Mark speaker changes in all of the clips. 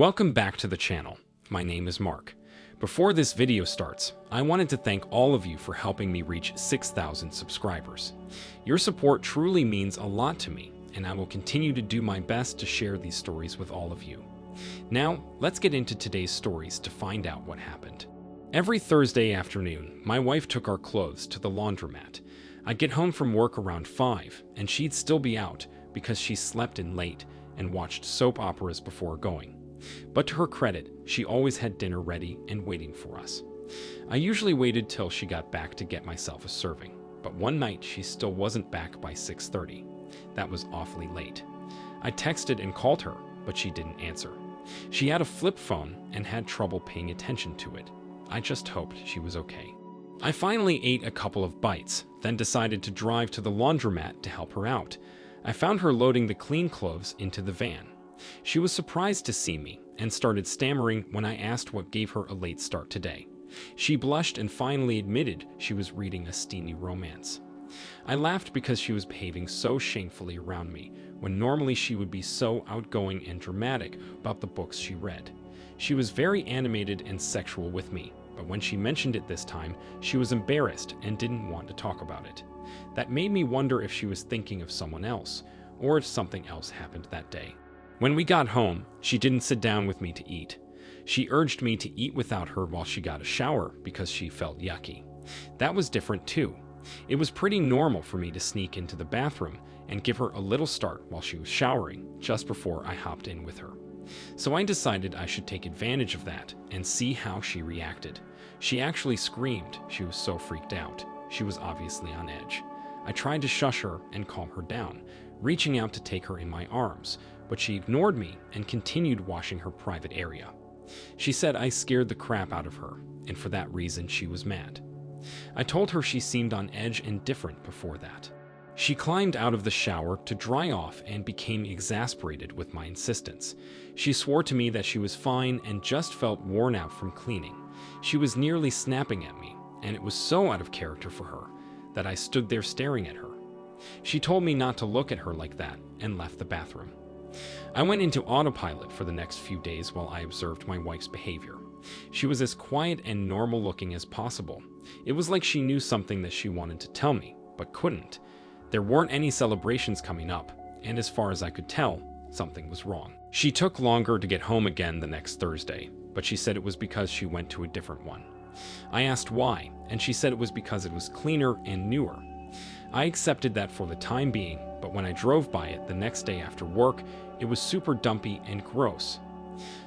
Speaker 1: Welcome back to the channel. My name is Mark. Before this video starts, I wanted to thank all of you for helping me reach 6,000 subscribers. Your support truly means a lot to me, and I will continue to do my best to share these stories with all of you. Now, let's get into today's stories to find out what happened. Every Thursday afternoon, my wife took our clothes to the laundromat. I'd get home from work around 5, and she'd still be out because she slept in late and watched soap operas before going. But to her credit, she always had dinner ready and waiting for us. I usually waited till she got back to get myself a serving, but one night she still wasn't back by 6:30. That was awfully late. I texted and called her, but she didn't answer. She had a flip phone and had trouble paying attention to it. I just hoped she was okay. I finally ate a couple of bites, then decided to drive to the laundromat to help her out. I found her loading the clean clothes into the van. She was surprised to see me and started stammering when I asked what gave her a late start today. She blushed and finally admitted she was reading a steamy romance. I laughed because she was behaving so shamefully around me, when normally she would be so outgoing and dramatic about the books she read. She was very animated and sexual with me, but when she mentioned it this time, she was embarrassed and didn't want to talk about it. That made me wonder if she was thinking of someone else, or if something else happened that day. When we got home, she didn't sit down with me to eat. She urged me to eat without her while she got a shower because she felt yucky. That was different too. It was pretty normal for me to sneak into the bathroom and give her a little start while she was showering, just before I hopped in with her. So I decided I should take advantage of that and see how she reacted. She actually screamed. She was so freaked out. She was obviously on edge. I tried to shush her and calm her down, reaching out to take her in my arms, but she ignored me and continued washing her private area. She said I scared the crap out of her, and for that reason she was mad. I told her she seemed on edge and different before that. She climbed out of the shower to dry off and became exasperated with my insistence. She swore to me that she was fine and just felt worn out from cleaning. She was nearly snapping at me, and it was so out of character for her that I stood there staring at her. She told me not to look at her like that and left the bathroom. I went into autopilot for the next few days while I observed my wife's behavior. She was as quiet and normal looking as possible. It was like she knew something that she wanted to tell me, but couldn't. There weren't any celebrations coming up, and as far as I could tell, something was wrong. She took longer to get home again the next Thursday, but she said it was because she went to a different one. I asked why, and she said it was because it was cleaner and newer. I accepted that for the time being, but when I drove by it the next day after work, it was super dumpy and gross.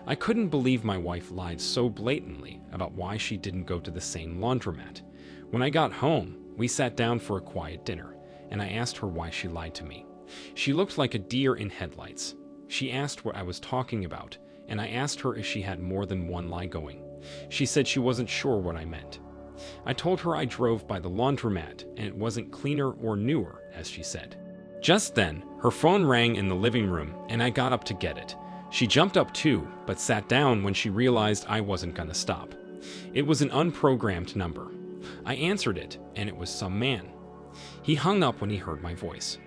Speaker 1: I couldn't believe my wife lied so blatantly about why she didn't go to the same laundromat. When I got home, we sat down for a quiet dinner, and I asked her why she lied to me. She looked like a deer in headlights. She asked what I was talking about, and I asked her if she had more than one lie going. She said she wasn't sure what I meant. I told her I drove by the laundromat and it wasn't cleaner or newer, as she said. Just then, her phone rang in the living room and I got up to get it. She jumped up too, but sat down when she realized I wasn't gonna stop. It was an unprogrammed number. I answered it, and it was some man. He hung up when he heard my voice.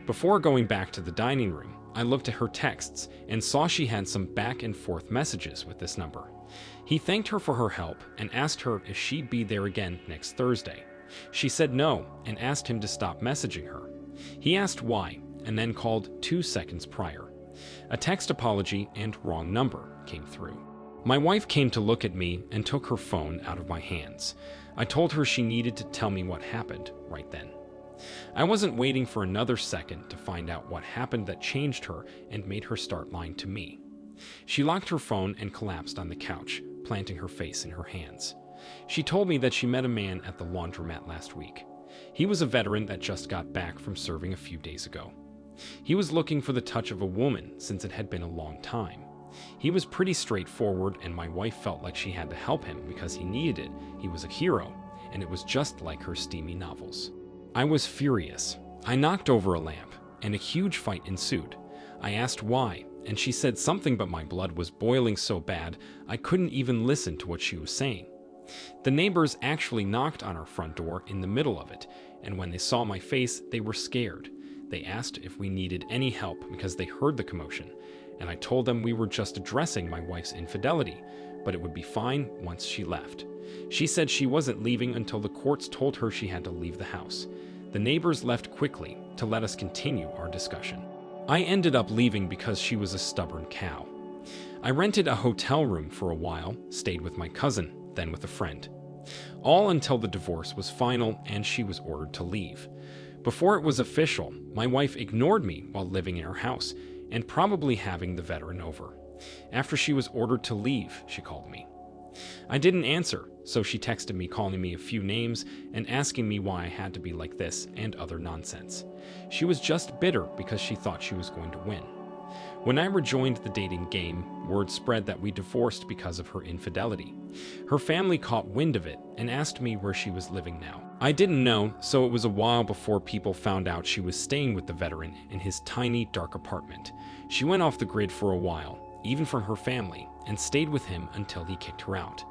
Speaker 1: Before going back to the dining room, I looked at her texts and saw she had some back and forth messages with this number. He thanked her for her help and asked her if she'd be there again next Thursday. She said no and asked him to stop messaging her. He asked why and then called 2 seconds prior. A text apology and wrong number came through. My wife came to look at me and took her phone out of my hands. I told her she needed to tell me what happened right then. I wasn't waiting for another second to find out what happened that changed her and made her start lying to me. She locked her phone and collapsed on the couch, planting her face in her hands. She told me that she met a man at the laundromat last week. He was a veteran that just got back from serving a few days ago. He was looking for the touch of a woman since it had been a long time. He was pretty straightforward, and my wife felt like she had to help him because he needed it. He was a hero, and it was just like her steamy novels. I was furious. I knocked over a lamp, and a huge fight ensued. I asked why, and she said something, but my blood was boiling so bad I couldn't even listen to what she was saying. The neighbors actually knocked on our front door in the middle of it, and when they saw my face, they were scared. They asked if we needed any help because they heard the commotion, and I told them we were just addressing my wife's infidelity, but it would be fine once she left. She said she wasn't leaving until the courts told her she had to leave the house. The neighbors left quickly to let us continue our discussion. I ended up leaving because she was a stubborn cow. I rented a hotel room for a while, stayed with my cousin, then with a friend. All until the divorce was final and she was ordered to leave. Before it was official, my wife ignored me while living in her house and probably having the veteran over. After she was ordered to leave, she called me. I didn't answer, so she texted me calling me a few names and asking me why I had to be like this and other nonsense. She was just bitter because she thought she was going to win. When I rejoined the dating game, word spread that we divorced because of her infidelity. Her family caught wind of it and asked me where she was living now. I didn't know, so it was a while before people found out she was staying with the veteran in his tiny, dark apartment. She went off the grid for a while, even from her family, and stayed with him until he kicked her out.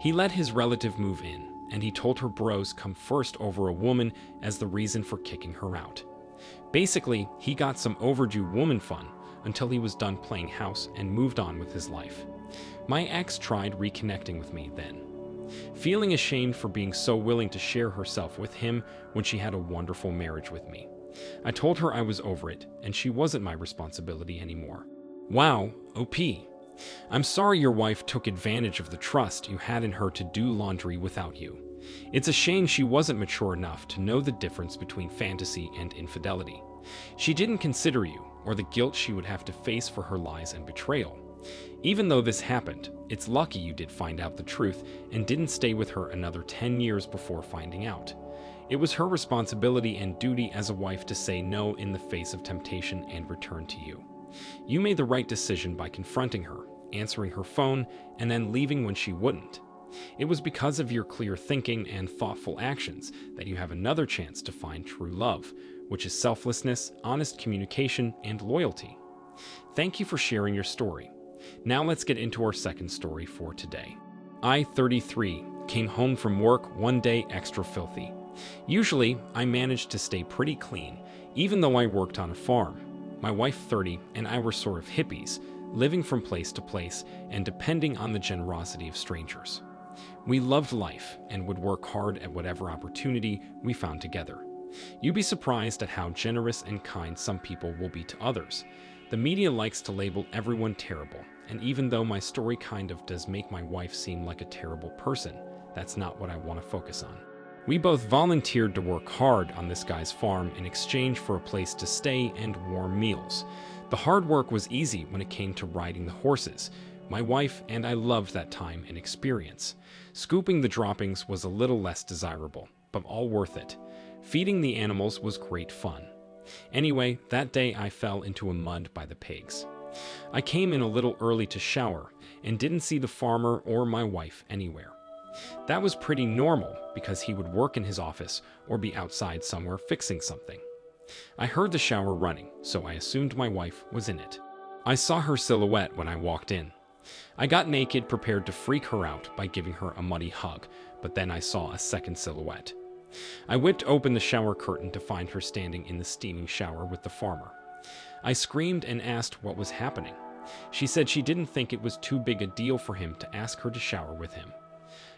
Speaker 1: He let his relative move in, and he told her bros come first over a woman as the reason for kicking her out. Basically, he got some overdue woman fun until he was done playing house and moved on with his life. My ex tried reconnecting with me then, feeling ashamed for being so willing to share herself with him when she had a wonderful marriage with me. I told her I was over it and she wasn't my responsibility anymore. Wow, OP. I'm sorry your wife took advantage of the trust you had in her to do laundry without you. It's a shame she wasn't mature enough to know the difference between fantasy and infidelity. She didn't consider you or the guilt she would have to face for her lies and betrayal. Even though this happened, it's lucky you did find out the truth and didn't stay with her another 10 years before finding out. It was her responsibility and duty as a wife to say no in the face of temptation and return to you. You made the right decision by confronting her, answering her phone, and then leaving when she wouldn't. It was because of your clear thinking and thoughtful actions that you have another chance to find true love, which is selflessness, honest communication, and loyalty. Thank you for sharing your story. Now let's get into our second story for today. I, 33, came home from work one day extra filthy. Usually, I managed to stay pretty clean, even though I worked on a farm. My wife, 30, and I were sort of hippies, living from place to place and depending on the generosity of strangers. We loved life and would work hard at whatever opportunity we found together. You'd be surprised at how generous and kind some people will be to others. The media likes to label everyone terrible, and even though my story kind of does make my wife seem like a terrible person, that's not what I want to focus on. We both volunteered to work hard on this guy's farm in exchange for a place to stay and warm meals. The hard work was easy when it came to riding the horses. My wife and I loved that time and experience. Scooping the droppings was a little less desirable, but all worth it. Feeding the animals was great fun. Anyway, that day I fell into a mud by the pigs. I came in a little early to shower and didn't see the farmer or my wife anywhere. That was pretty normal because he would work in his office or be outside somewhere fixing something. I heard the shower running, so I assumed my wife was in it. I saw her silhouette when I walked in. I got naked, prepared to freak her out by giving her a muddy hug, but then I saw a second silhouette. I whipped open the shower curtain to find her standing in the steaming shower with the farmer. I screamed and asked what was happening. She said she didn't think it was too big a deal for him to ask her to shower with him.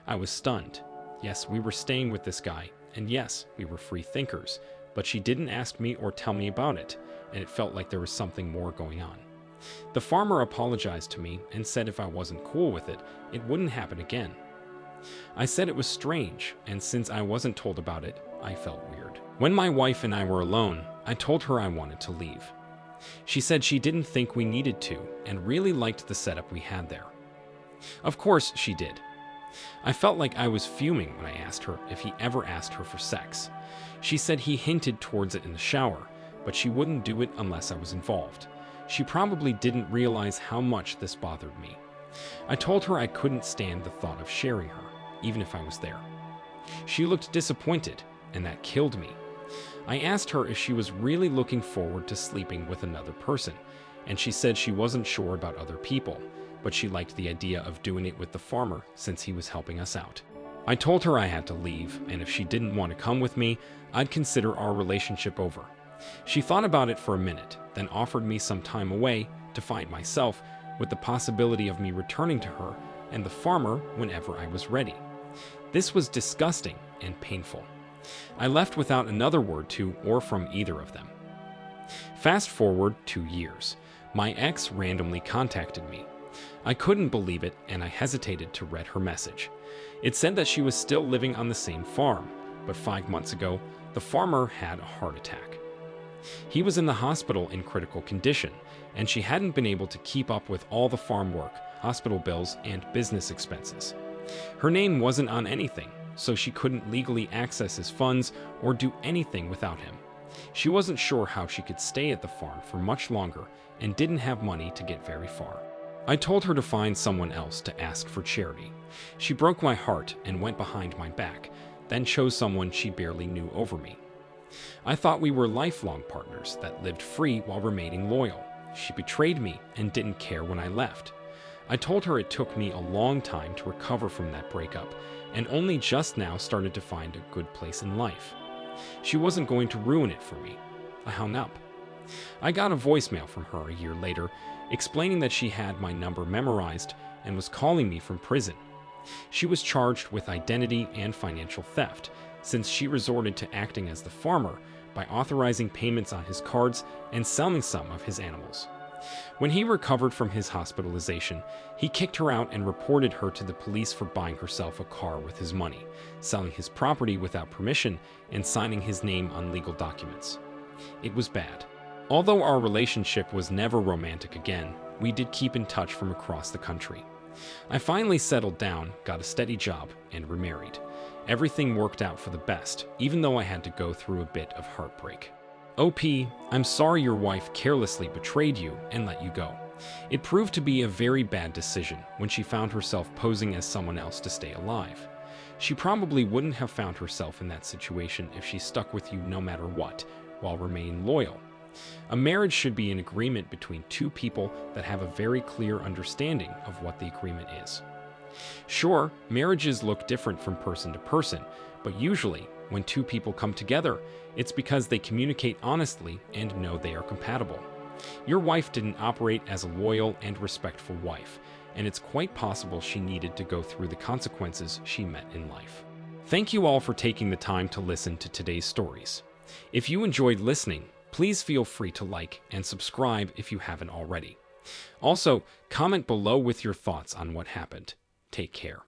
Speaker 1: I was stunned. Yes, we were staying with this guy, and yes, we were free thinkers, but she didn't ask me or tell me about it, and it felt like there was something more going on. The farmer apologized to me and said if I wasn't cool with it, it wouldn't happen again. I said it was strange, and since I wasn't told about it, I felt weird. When my wife and I were alone, I told her I wanted to leave. She said she didn't think we needed to and really liked the setup we had there. Of course, she did. I felt like I was fuming when I asked her if he ever asked her for sex. She said he hinted towards it in the shower, but she wouldn't do it unless I was involved. She probably didn't realize how much this bothered me. I told her I couldn't stand the thought of sharing her, even if I was there. She looked disappointed, and that killed me. I asked her if she was really looking forward to sleeping with another person, and she said she wasn't sure about other people, but she liked the idea of doing it with the farmer since he was helping us out. I told her I had to leave, and if she didn't want to come with me, I'd consider our relationship over. She thought about it for a minute, then offered me some time away to find myself, with the possibility of me returning to her and the farmer whenever I was ready. This was disgusting and painful. I left without another word to or from either of them. Fast forward 2 years. My ex randomly contacted me. I couldn't believe it, and I hesitated to read her message. It said that she was still living on the same farm, but 5 months ago, the farmer had a heart attack. He was in the hospital in critical condition, and she hadn't been able to keep up with all the farm work, hospital bills, and business expenses. Her name wasn't on anything, so she couldn't legally access his funds or do anything without him. She wasn't sure how she could stay at the farm for much longer and didn't have money to get very far. I told her to find someone else to ask for charity. She broke my heart and went behind my back, then chose someone she barely knew over me. I thought we were lifelong partners that lived free while remaining loyal. She betrayed me and didn't care when I left. I told her it took me a long time to recover from that breakup and only just now started to find a good place in life. She wasn't going to ruin it for me. I hung up. I got a voicemail from her a year later explaining that she had my number memorized and was calling me from prison. She was charged with identity and financial theft, since she resorted to acting as the farmer by authorizing payments on his cards and selling some of his animals. When he recovered from his hospitalization, he kicked her out and reported her to the police for buying herself a car with his money, selling his property without permission, and signing his name on legal documents. It was bad. Although our relationship was never romantic again, we did keep in touch from across the country. I finally settled down, got a steady job, and remarried. Everything worked out for the best, even though I had to go through a bit of heartbreak. OP, I'm sorry your wife carelessly betrayed you and let you go. It proved to be a very bad decision when she found herself posing as someone else to stay alive. She probably wouldn't have found herself in that situation if she stuck with you no matter what, while remaining loyal. A marriage should be an agreement between two people that have a very clear understanding of what the agreement is. Sure, marriages look different from person to person, but usually, when two people come together, it's because they communicate honestly and know they are compatible. Your wife didn't operate as a loyal and respectful wife, and it's quite possible she needed to go through the consequences she met in life. Thank you all for taking the time to listen to today's stories. If you enjoyed listening, please feel free to like and subscribe if you haven't already. Also, comment below with your thoughts on what happened. Take care.